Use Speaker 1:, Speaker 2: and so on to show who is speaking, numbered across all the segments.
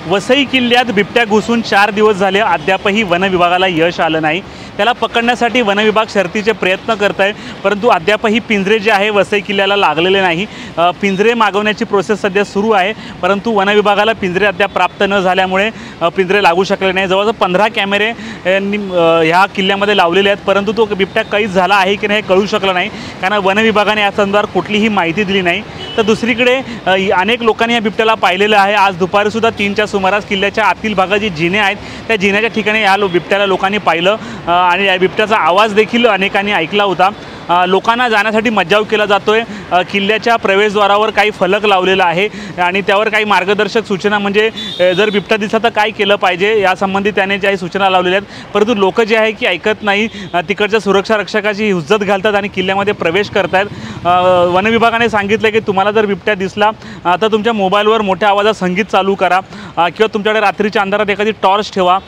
Speaker 1: वसई किल्ल्यात बिबट्या घुसून 4 दिवस झाले, अद्यापही वन विभागाला यश आलं नाही। त्याला पकडण्यासाठी वन विभाग शर्थीचे प्रयत्न करत आहे, परंतु अद्यापही पिंजरे जे आहे वसई किल्ल्याला लागलेले नाही। पिंजरे मागवण्याची प्रोसेस सध्या सुरू आहे, परंतु वन विभागाला पिंजरे अद्याप प्राप्त न झाल्यामुळे पिंजरे लागू शकले नाही। जवळजवळ 15 कॅमेरे ह्या किल्ल्यामध्ये लावलेले आहेत, परंतु तो बिबट्या कैद झाला आहे की नाही कळू शकलं नाही, कारण वन विभागाने या संदर्भात कुठलीही माहिती दिली नाही। तर दुसरीकडे अनेक लोकांनी या बिबट्याला पाहिलेलं आहे। आज दुपारी सुद्धा 3च्या सुमारास किल्ल्याच्या आतील भागात जी जिने आहेत त्या जिन्याच्या ठिकाणी या बिबट्याला लोकांनी पाहिलं आणि या बिबट्याचा आवाज देखील अनेकांनी ऐकला होता। लोकांना जाण्यासाठी मज्जाव केला जातोय। किल्ल्याच्या प्रवेशद्वारावर काही फलक लावलेला आहे आणि त्यावर काही मार्गदर्शक सूचना, म्हणजे जर बिबट्या दिसला तर काय केलं पाहिजे यासंबंधी त्याने ज्या सूचना लावलेल्या आहेत, परंतु लोक जे आहे की ऐकत नाही। तिकडच्या सुरक्षा रक्षकाची हुज्जत घालतात आणि किल्ल्यामध्ये प्रवेश करतात। वन विभागाने सांगितलं की तुम्हाला जर बिबट्या दिसला तर तुमच्या मोबाईलवर मोठ्या आवाजात संगीत चालू करा किंवा तुमच्याकडे रात्रीच्या अंधारात एखादी टॉर्च ठेवा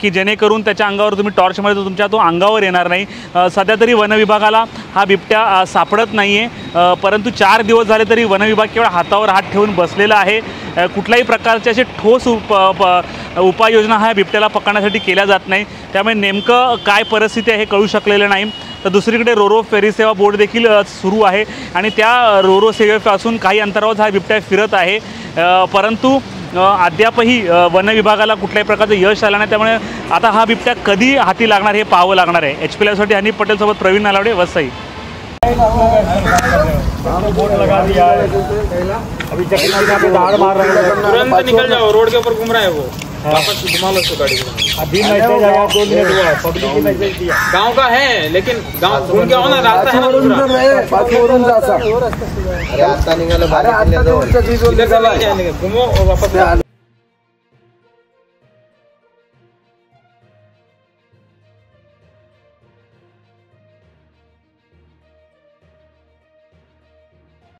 Speaker 1: की जेणेकरून त्याच्या अंगावर तुम्ही टॉर्चमध्ये तुमच्या तो अंगावर येणार नाही। सध्या तरी वन विभागाला हा बिबट्या सापडत नाही आहे, परंतु 4 दिवस झाले तरी वन विभाग केवळ हातावर हात ठेवून बसलेला आहे। कुठल्याही प्रकारचे असे ठोस उपाययोजना ह्या बिबट्याला पकडण्यासाठी केल्या जात नाही, त्यामुळे नेमकं काय परिस्थिती आहे हे कळू शकलेलं नाही। तर दुसरीकडे रोरो फेरी सेवा बोर्ड देखील सुरू आहे आणि त्या रोरो सेवेपासून काही अंतरावर हा बिबट्या फिरत आहे, परंतु अद्यापही वन विभागाला कुठल्याही प्रकारचं यश आलं नाही। त्यामुळे आता हा बिबट्या कधी हाती लागणार हे पाहावं लागणार आहे। HP लाईव्हसाठी हनीफ पटेल सोबत प्रवीण नालावडे, वसई।
Speaker 2: बोर्ड लगा दिया है, अभी दाड़ मार रहा है, तुरंत निकल जाओ, रोड के ऊपर घूम रहा है वो, वापस घुमा लो उसको गाड़ी को। अभी मैसेज आया 2 मिनट हुआ, पब्लिक की मैसेज दिया, गांव का है लेकिन गांव घूम के आओ ना, रास्ता है ना दूसरा। अरे आता निकालो, इधर चला जाएंगे, घूमो और वापस